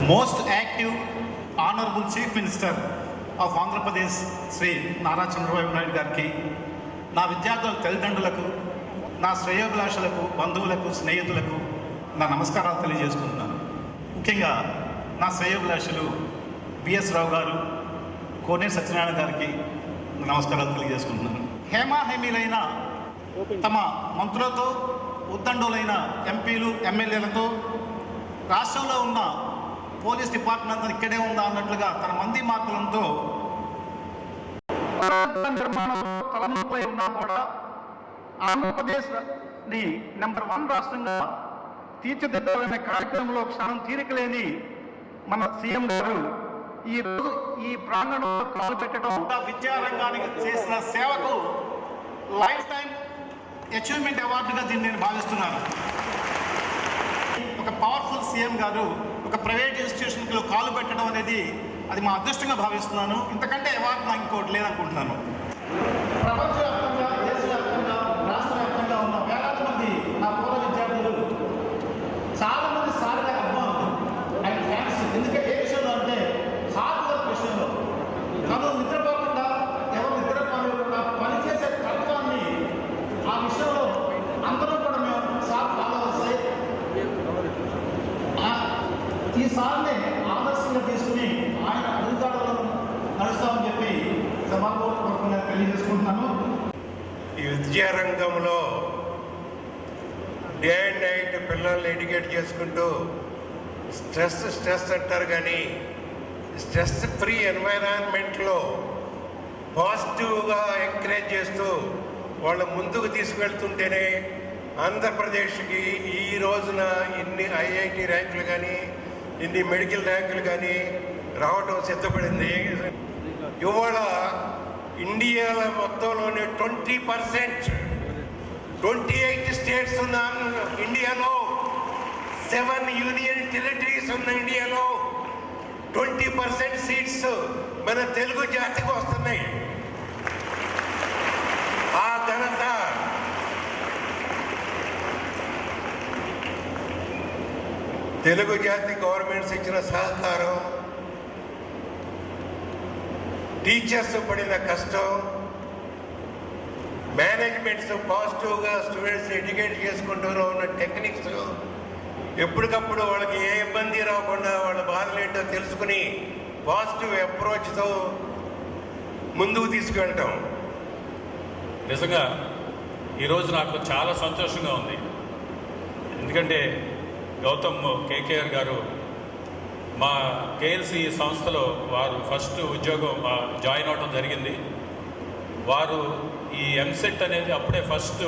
Most active honourable chief minister of Andhra Pradesh Shri Nara Chandrababu Naidu గారికి, నా విద్యార్థుల తల్లిదండ్రులకు, నా శ్రేయోభిలాషులకు, బంధువులకు, స్నేహితులకు నా నమస్కారాలు తెలియజేసుకుంటున్నాను. ముఖ్యంగా నా శ్రేయోభిలాషులు బిఎస్ రావు గారు, కోనేరు సత్యనారాయణ గారికి నమస్కారాలు తెలియజేసుకుంటున్నాను. హేమాహేమీలైన తమ మంత్రులతో, ఉద్దండులైన ఎంపీలు, ఎమ్మెల్యేలతో రాష్ట్రంలో ఉన్న పోలీస్ డిపార్ట్మెంట్ ఇక్కడే ఉందా అన్నట్లుగా తన మంది మార్పులతో తలముపై ఉన్నా కూడా ఆంధ్రప్రదేశ్ని నెంబర్ 1 రాష్ట్రంగా తీర్చిదిద్దాలనే కార్యక్రమంలో క్షణం తీరికలేని మన సీఎం గారు ఈ రోజు ఈ ప్రాంగణంలో కాలు పెట్టడం, విద్యారంగానికి చేసిన సేవకు లైఫ్ టైం అచీవ్మెంట్ అవార్డుగా దీన్ని నేను భావిస్తున్నాను. ఒక పవర్ఫుల్ సీఎం గారు ఒక ప్రైవేట్ ఇన్స్టిట్యూషన్లో కాలు పెట్టడం అనేది అది మా అదృష్టంగా భావిస్తున్నాను. ఇంతకంటే అవార్డు నాకు ఇంకోటి లేదనుకుంటున్నాను. ప్రపంచవ్యాప్తంగా, దేశవ్యాప్తంగా, రాష్ట్ర వ్యాప్తంగా ఉన్న వేలాది మంది నా పూర్వ విద్యార్థులు చాలా మంది సార్గా అభిమానులు అండ్ ఫ్యాన్స్. ఎందుకంటే ఏ విషయంలో అంటే హార్డ్ వర్క్ విషయంలో తను నిద్రపోకుండా, ఎవరు నిద్రపోకుండా పనిచేసే తత్వాన్ని, ఆ విషయంలో అందరూ కూడా మేము సార్ ఫాలో అవుతాయి. ఈ సార్ని ఆదర్శంగా తీసుకుని ఆయన అధికారులను నడుస్తామని చెప్పి సభాపూర్వకంగా తెలియజేసుకుంటున్నాను. ఈ విద్యారంగంలో డే అండ్ నైట్ పిల్లల్ని ఎడ్యుకేట్ చేసుకుంటూ స్ట్రెస్ అంటారు, కానీ స్ట్రెస్ ఫ్రీ ఎన్వైరాన్మెంట్లో పాజిటివ్గా ఎంకరేజ్ చేస్తూ వాళ్ళు ముందుకు తీసుకెళ్తుంటేనే ఆంధ్రప్రదేశ్కి ఈ రోజున ఇన్ని ఐఐటి ర్యాంకులు కానీ, ఇన్ని మెడికల్ ర్యాంకులు కానీ రావటం సిద్ధపడింది. ఇవాళ ఇండియాలో మొత్తంలోనే 20%, 28 స్టేట్స్ ఉన్న ఇండియాలో, 7 యూనియన్ టెరిటరీస్ ఉన్న ఇండియాలో 20% సీట్స్ మన తెలుగు జాతికి వస్తున్నాయి. ఆ ఘనత తెలుగు జాతి గవర్నమెంట్స్ ఇచ్చిన సహకారం, టీచర్స్ పడిన కష్టం, మేనేజ్మెంట్స్ పాజిటివ్గా స్టూడెంట్స్ ఎడ్యుకేట్ చేసుకుంటూ ఉన్న టెక్నిక్స్, ఎప్పటికప్పుడు వాళ్ళకి ఏ ఇబ్బంది రాకుండా వాళ్ళ బాధలు ఏంటో తెలుసుకుని పాజిటివ్ అప్రోచ్తో ముందుకు తీసుకెళ్ళటం. నిజంగా ఈరోజు నాకు చాలా సంతోషంగా ఉంది. ఎందుకంటే గౌతమ్ కేకేఆర్ గారు మా కేఎల్సి సంస్థలో వారు ఫస్ట్ ఉద్యోగం జాయిన్ అవడం జరిగింది. వారు ఈ ఎంసెట్ అనేది అప్పుడే ఫస్ట్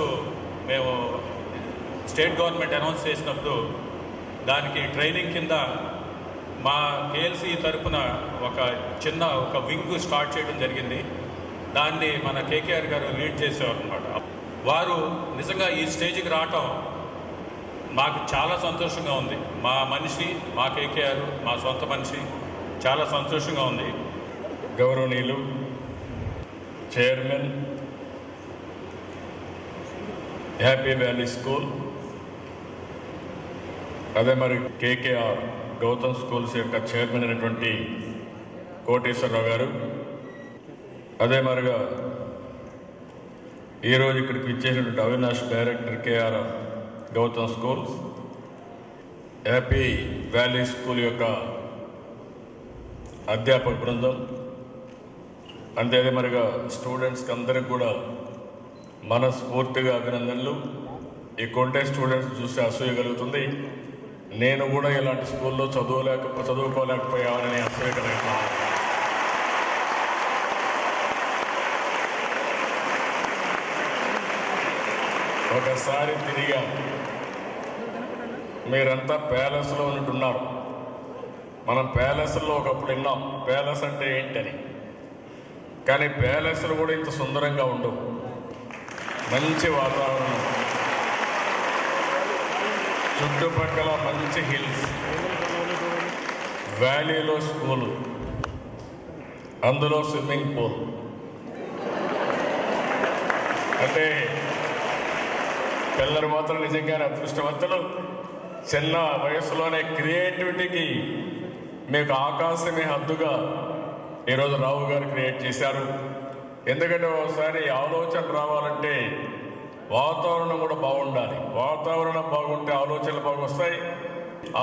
మేము స్టేట్ గవర్నమెంట్ అనౌన్స్ చేసినప్పుడు దానికి ట్రైనింగ్ కింద మా కేఎల్సి తరపున ఒక వింగ్ స్టార్ట్ చేయడం జరిగింది. దాన్ని మన కేకేఆర్ గారు లీడ్ చేసేవారు అనమాట. వారు నిజంగా ఈ స్టేజ్కి రావటం మాకు చాలా సంతోషంగా ఉంది. మా మనిషి, మా కేకేఆర్, మా సొంత మనిషి, చాలా సంతోషంగా ఉంది. గౌరవనీయులు చైర్మన్ హ్యాపీ వ్యాలీ స్కూల్, అదే మరి కేకేఆర్ గౌతమ్ స్కూల్స్ యొక్క చైర్మన్ అయినటువంటి కోటేశ్వరరావు గారు, అదే మరిగా ఈరోజు ఇక్కడికి ఇచ్చేసినటువంటి Avinash director KR Gautam schools, happy valley school యొక్క అధ్యాపక బృందం, అంతే మరిగా స్టూడెంట్స్కి అందరికి కూడా మనస్ఫూర్తిగా అభినందనలు. ఈ కొంటే స్టూడెంట్స్ చూస్తే అసూయ కలుగుతుంది. నేను కూడా ఇలాంటి స్కూల్లో చదువుకోలేకపోయానని అసూయ కలుగుతున్నాను. ఒకసారి తిరిగా మీరంతా ప్యాలెస్లో ఉన్నట్టున్నారు. మనం ప్యాలెస్లో ఒకప్పుడు విన్నాం ప్యాలెస్ అంటే ఏంటని, కానీ ప్యాలెస్లు కూడా ఇంత సుందరంగా ఉండవు. మంచి వాతావరణం, చుట్టుపక్కల మంచి హిల్స్, వ్యాలీలో స్కూలు, అందులో స్విమ్మింగ్ పూల్. అంటే పిల్లలు మాత్రం నిజంగానే అదృష్టవంతులు. చిన్న వయసులోనే క్రియేటివిటీకి మీకు ఆకాశమే హద్దుగా ఈరోజు రావు గారు క్రియేట్ చేశారు. ఎందుకంటే ఒకసారి ఆలోచన రావాలంటే వాతావరణం కూడా బాగుండాలి. వాతావరణం బాగుంటే ఆలోచనలు బాగా వస్తాయి.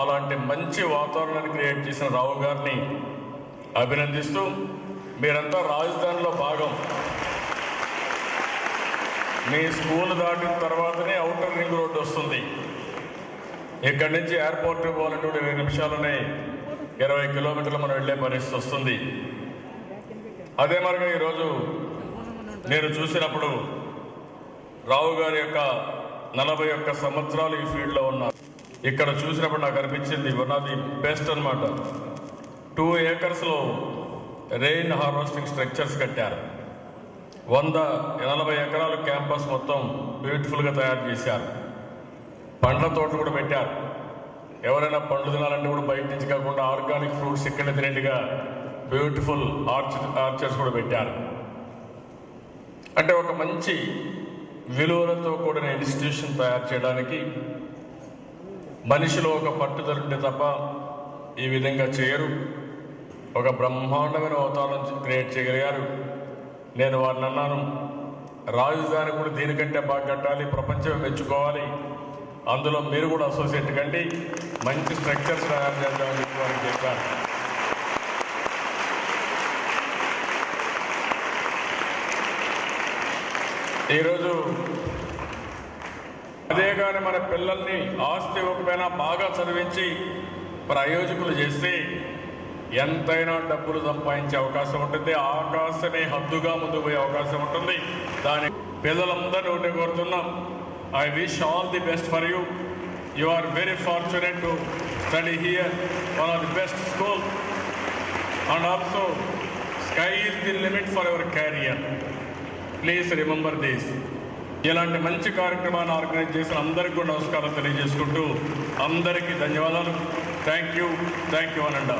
అలాంటి మంచి వాతావరణాన్ని క్రియేట్ చేసిన రావు గారిని అభినందిస్తూ, మీరంతా రాజధానిలో భాగం. మీ స్కూల్ దాటిన తర్వాతనే ఔటర్ రింగ్ రోడ్డు వస్తుంది. ఇక్కడి నుంచి ఎయిర్పోర్ట్కి పోవాలంటే 20 నిమిషాలనే 20 కిలోమీటర్లు మనం వెళ్ళే పరిస్థితి వస్తుంది. అదే మరిగా ఈరోజు నేను చూసినప్పుడు రావు గారి యొక్క 41 సంవత్సరాలు ఈ ఫీల్డ్లో ఉన్నారు. ఇక్కడ చూసినప్పుడు నాకు అనిపించింది వన్ ఆఫ్ ది బెస్ట్ అనమాట. 2 ఏకర్స్లో రెయిన్ హార్వెస్టింగ్ స్ట్రక్చర్స్ కట్టారు. 140 ఎకరాల క్యాంపస్ మొత్తం బ్యూటిఫుల్గా తయారు చేశారు. పండ్ల తోట కూడా పెట్టారు. ఎవరైనా పండ్లు తినాలంటే కూడా బయట నుంచి కాకుండా ఆర్గానిక్ ఫ్రూట్స్ ఇక్కడ తినేట్టుగా బ్యూటిఫుల్ ఆర్చర్స్ కూడా పెట్టారు. అంటే ఒక మంచి విలువలతో కూడిన ఇన్స్టిట్యూషన్ తయారు చేయడానికి మనిషిలో ఒక పట్టుదల ఉంటే తప్ప ఈ విధంగా చేయరు. ఒక బ్రహ్మాండమైన వాతావరణం క్రియేట్ చేయగలిగారు. నేను వారిని అన్నాను, రాజధాని కూడా దీనికంటే బాగా కట్టాలి, ప్రపంచం మెచ్చుకోవాలి, అందులో మీరు కూడా అసోసియేట్ కండి, మంచి స్ట్రక్చర్స్ తయారు చేద్దామని చెప్పి వారికి చెప్పాను. ఈరోజు అదే కానీ మన పిల్లల్ని ఆస్తి ఒకమైనా బాగా చదివించి ప్రయోజకులు చేస్తే ఎంతైనా డబ్బులు సంపాదించే అవకాశం ఉంటుంది. ఆకాశమే హద్దుగా ముందుకు పోయే అవకాశం ఉంటుంది. దాని పిల్లలందరినీ ఒకటే కోరుతున్నాం, I wish all the best for you. You are very fortunate to study here, one of the best school, and also sky is the limit for your career. Please remember this. ఇలాంటి మంచి కార్యక్రమాన్ని organise చేసిన అందరికీ కూడా నమస్కారం తెలియజేసుకుంటూ అందరికీ ధన్యవాదాలు. Thank you అనండా.